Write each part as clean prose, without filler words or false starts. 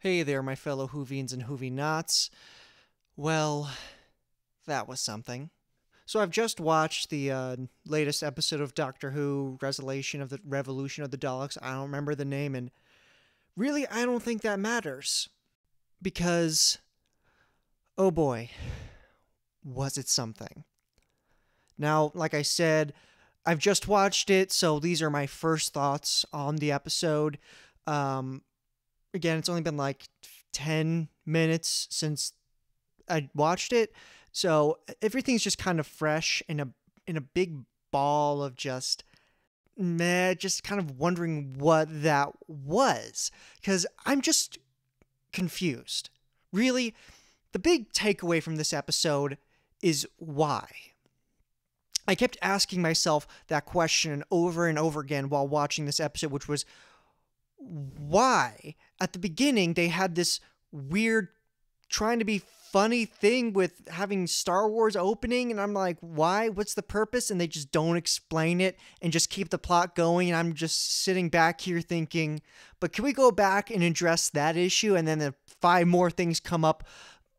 Hey there, my fellow Whovians and Whoninots. Well, that was something. So I've just watched the latest episode of Doctor Who, Revolution of the Daleks. I don't remember the name, and really, I don't think that matters. Because, oh boy, was it something. Now, like I said, I've just watched it, so these are my first thoughts on the episode. Again, it's only been like 10 minutes since I watched it, so everything's just kind of fresh in a big ball of just kind of wondering what that was, because I'm just confused. Really, the big takeaway from this episode is why. I kept asking myself that question over and over again while watching this episode, which was, why? At the beginning, they had this weird, trying to be funny thing with having Star Wars opening, and I'm like, why? What's the purpose? And they just don't explain it and just keep the plot going, and I'm just sitting back here thinking, but can we go back and address that issue? And then the 5 more things come up,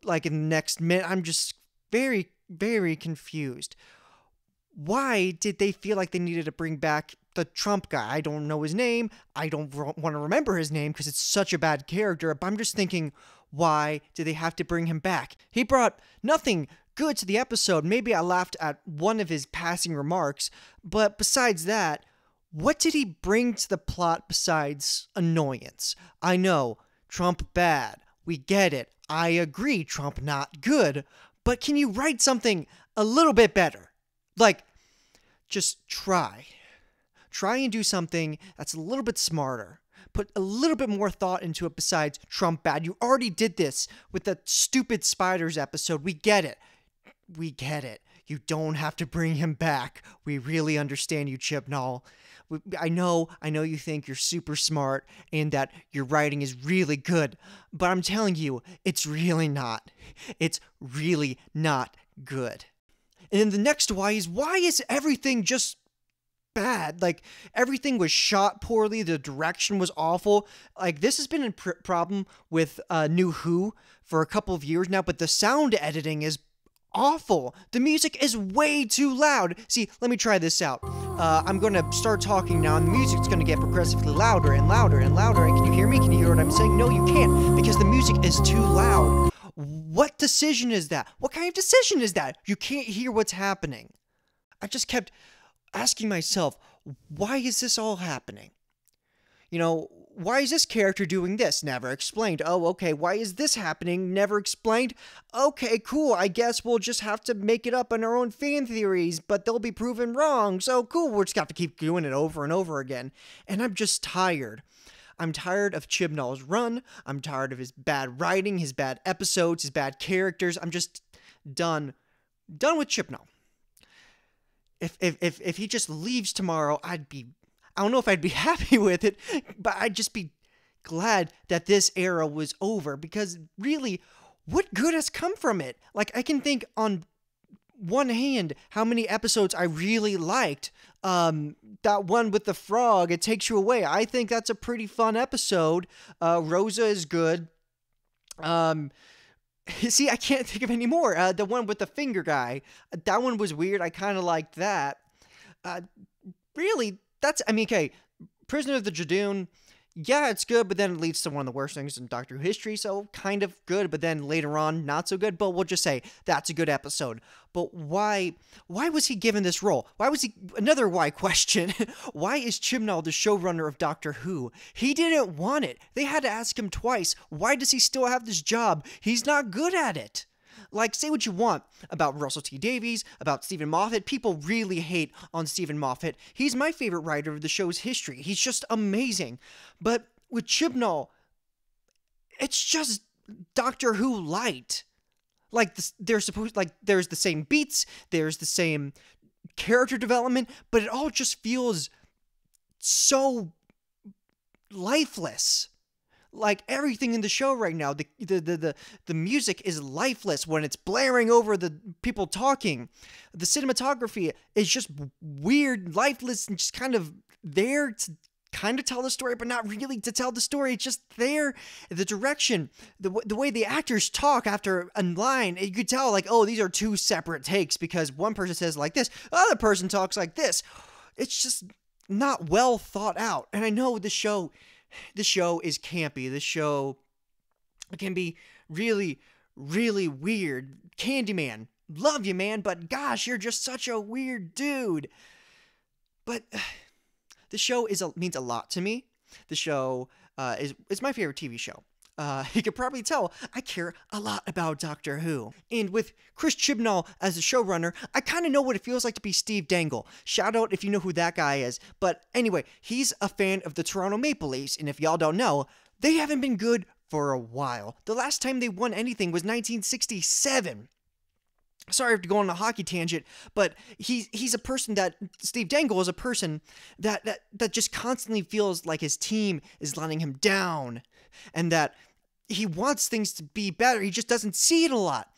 like, in the next minute. I'm just very, very confused. Why did they feel like they needed to bring back the Trump guy? I don't know his name. I don't want to remember his name because it's such a bad character. But I'm just thinking, why did they have to bring him back? He brought nothing good to the episode. Maybe I laughed at one of his passing remarks. But besides that, what did he bring to the plot besides annoyance? I know, Trump bad. We get it. I agree, Trump not good. But can you write something a little bit better? Like, just try. Try and do something that's a little bit smarter. Put a little bit more thought into it besides Trump bad. You already did this with the stupid spiders episode. We get it. We get it. You don't have to bring him back. We really understand you, Chibnall. I know you think you're super smart and that your writing is really good, but I'm telling you, it's really not. It's really not good. And then the next why is everything just bad? Like, everything was shot poorly, the direction was awful. Like, this has been a problem with New Who for a couple of years now, but the sound editing is awful. The music is way too loud. See, let me try this out. I'm going to start talking now, and the music's going to get progressively louder and louder and louder. And can you hear me? Can you hear what I'm saying? No, you can't, because the music is too loud. What decision is that? What kind of decision is that? You can't hear what's happening. I just kept asking myself, why is this all happening? You know, why is this character doing this? Never explained. Oh, okay, why is this happening? Never explained. Okay, cool, I guess we'll just have to make it up on our own fan theories, but they'll be proven wrong, so cool, we'll just have to keep doing it over and over again. And I'm just tired. I'm tired of Chibnall's run. I'm tired of his bad writing, his bad episodes, his bad characters. I'm just done with Chibnall. If he just leaves tomorrow, I don't know if I'd be happy with it, but I'd just be glad that this era was over, because really, what good has come from it? Like, I can think on one hand how many episodes I really liked. That one with the frog, It Takes You Away. I think that's a pretty fun episode. Rosa is good. See, I can't think of any more. The one with the finger guy, that one was weird. I kind of liked that. Really, okay, Prisoner of the Jadoon, yeah, it's good, but then it leads to one of the worst things in Doctor Who history, so kind of good, but then later on, not so good, but we'll just say that's a good episode. But why was he given this role? Another why question, why is Chibnall the showrunner of Doctor Who? He didn't want it. They had to ask him twice. Why does he still have this job? He's not good at it. Like, say what you want about Russell T Davies, about Stephen Moffat. People really hate on Stephen Moffat. He's my favorite writer of the show's history. He's just amazing. But with Chibnall, it's just Doctor Who light. Like, there's the same beats, there's the same character development, but it all just feels so lifeless. Like, everything in the show right now, the music is lifeless when it's blaring over the people talking. The cinematography is just weird, lifeless, and just kind of there to kind of tell the story, but not really to tell the story. It's just there. The direction, the way the actors talk after a line, you could tell, like, oh, these are two separate takes because one person says like this, the other person talks like this. It's just not well thought out. And I know the show is campy. The show can be really, really weird. Candyman, love you, man, but gosh, you're just such a weird dude. But the show means a lot to me. The show is my favorite TV show. You could probably tell I care a lot about Doctor Who. And with Chris Chibnall as the showrunner, I kind of know what it feels like to be Steve Dangle. Shout out if you know who that guy is. But anyway, he's a fan of the Toronto Maple Leafs, and if y'all don't know, they haven't been good for a while. The last time they won anything was 1967. Sorry to go on a hockey tangent, but he's a person that Steve Dangle is a person that just constantly feels like his team is letting him down, and that he wants things to be better. He just doesn't see it a lot,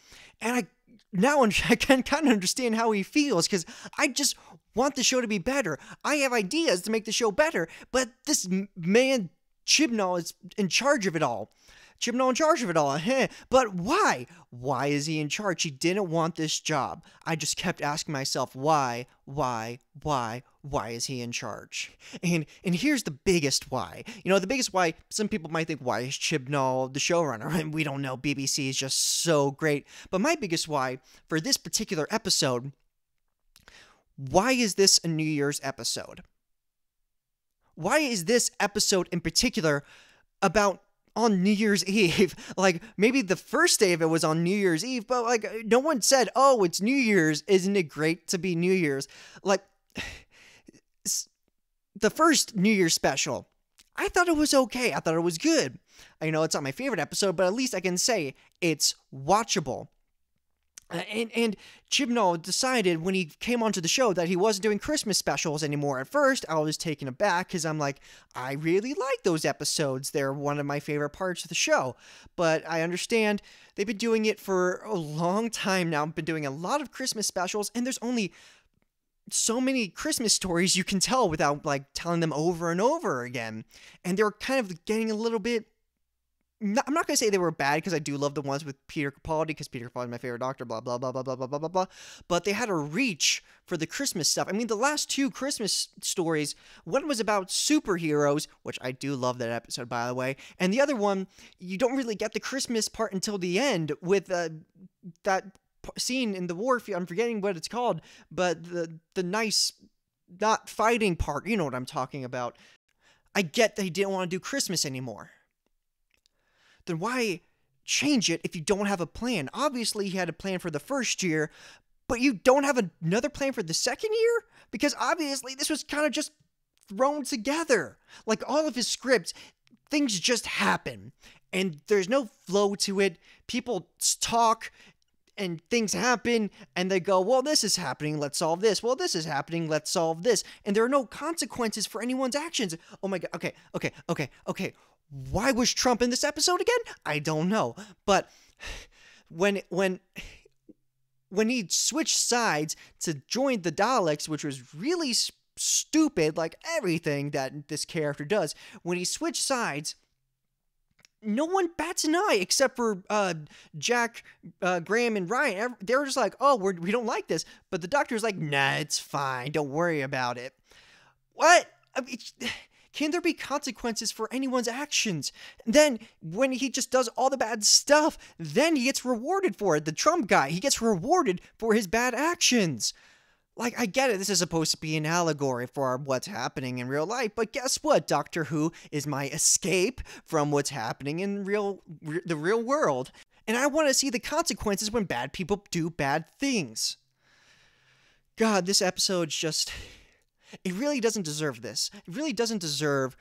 and I can kind of understand how he feels, because I just want the show to be better. I have ideas to make the show better, but this man Chibnall is in charge of it all. But why? Why is he in charge? He didn't want this job. I just kept asking myself, why is he in charge? And here's the biggest why. You know, the biggest why, some people might think, why is Chibnall the showrunner? And we don't know, BBC is just so great. But my biggest why for this particular episode, why is this a New Year's episode? Why is this episode in particular about on New Year's Eve? Like, maybe the first day of it was on New Year's Eve, but like, no one said, oh, it's New Year's, isn't it great to be New Year's? Like, the first New Year's special, I thought it was okay. I thought it was good. I know it's not my favorite episode, but at least I can say it's watchable. And Chibnall decided when he came onto the show that he wasn't doing Christmas specials anymore. At first, I was taken aback because I'm like, I really like those episodes. They're one of my favorite parts of the show. But I understand they've been doing it for a long time now. I've been doing a lot of Christmas specials, and there's only so many Christmas stories you can tell without, like, telling them over and over again. And they're kind of getting a little bit... I'm not going to say they were bad, because I do love the ones with Peter Capaldi, because Peter Capaldi is my favorite Doctor, blah, blah, blah, blah, blah, blah, blah, blah, blah. But they had a reach for the Christmas stuff. I mean, the last two Christmas stories, one was about superheroes, which I do love that episode, by the way, and the other one, you don't really get the Christmas part until the end with that scene in the wharf. I'm forgetting what it's called, but the nice, not fighting part, you know what I'm talking about. I get they didn't want to do Christmas anymore. Then why change it if you don't have a plan? Obviously, he had a plan for the first year, but you don't have another plan for the second year? Because obviously, this was kind of just thrown together. Like, all of his scripts, things just happen, and there's no flow to it. People talk, and things happen, and they go, well, this is happening, let's solve this. Well, this is happening, let's solve this. And there are no consequences for anyone's actions. Oh my god, okay. Why was Trump in this episode again? I don't know. But when he switched sides to join the Daleks, which was really stupid, like everything that this character does, when he switched sides, no one bats an eye except for Jack, Graham, and Ryan. They were just like, oh, we don't like this. But the Doctor's like, nah, it's fine. Don't worry about it. What? I mean, can there be consequences for anyone's actions? Then, when he just does all the bad stuff, then he gets rewarded for it. The Trump guy, he gets rewarded for his bad actions. Like, I get it, this is supposed to be an allegory for what's happening in real life, but guess what? Doctor Who is my escape from what's happening in the real world. And I want to see the consequences when bad people do bad things. God, this episode's just... It really doesn't deserve this. It really doesn't deserve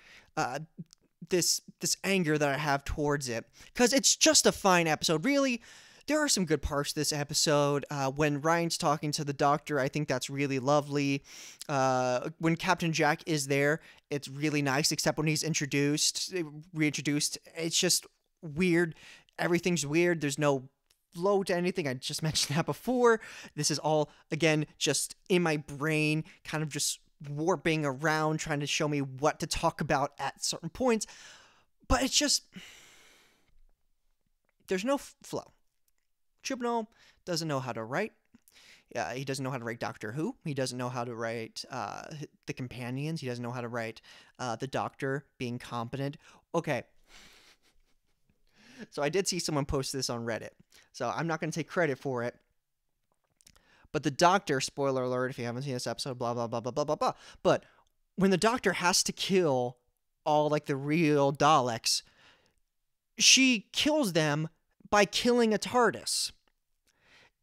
this anger that I have towards it. Because it's just a fine episode. Really, there are some good parts to this episode. When Ryan's talking to the Doctor, I think that's really lovely. When Captain Jack is there, it's really nice, except when he's reintroduced. It's just weird. Everything's weird. There's no flow to anything. I just mentioned that before. This is all, again, just in my brain, kind of just warping around trying to show me what to talk about at certain points. But it's just, there's no flow. Chibnall doesn't know how to write. He doesn't know how to write Doctor Who. He doesn't know how to write the companions. He doesn't know how to write the Doctor being competent. Okay. So I did see someone post this on Reddit. So I'm not going to take credit for it. But the Doctor, spoiler alert if you haven't seen this episode, blah, blah, blah, blah, blah, blah, blah. But when the Doctor has to kill all, like, the real Daleks, she kills them by killing a TARDIS.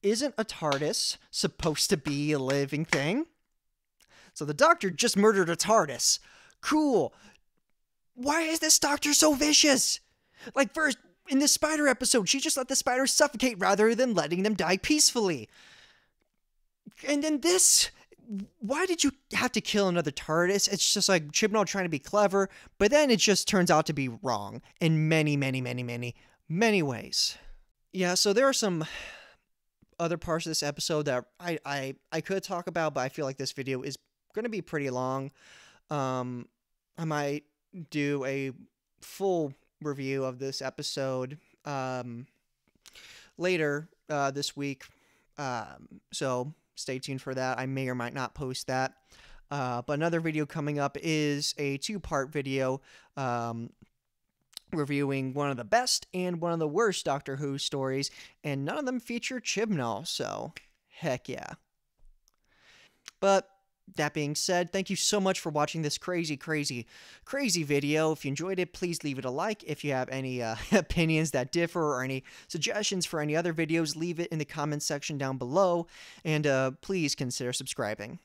Isn't a TARDIS supposed to be a living thing? So the Doctor just murdered a TARDIS. Cool. Why is this Doctor so vicious? Like, first, in this spider episode, she just let the spiders suffocate rather than letting them die peacefully. And then this, why did you have to kill another TARDIS? It's just like Chibnall trying to be clever, but then it just turns out to be wrong in many, many, many, many, many ways. Yeah, so there are some other parts of this episode that I could talk about, but I feel like this video is going to be pretty long. I might do a full review of this episode later this week, so stay tuned for that. I may or might not post that. But another video coming up is a 2-part video reviewing one of the best and one of the worst Doctor Who stories, and none of them feature Chibnall, so heck yeah. But that being said, thank you so much for watching this crazy, crazy, crazy video. If you enjoyed it, please leave it a like. If you have any opinions that differ or any suggestions for any other videos, leave it in the comments section down below, and please consider subscribing.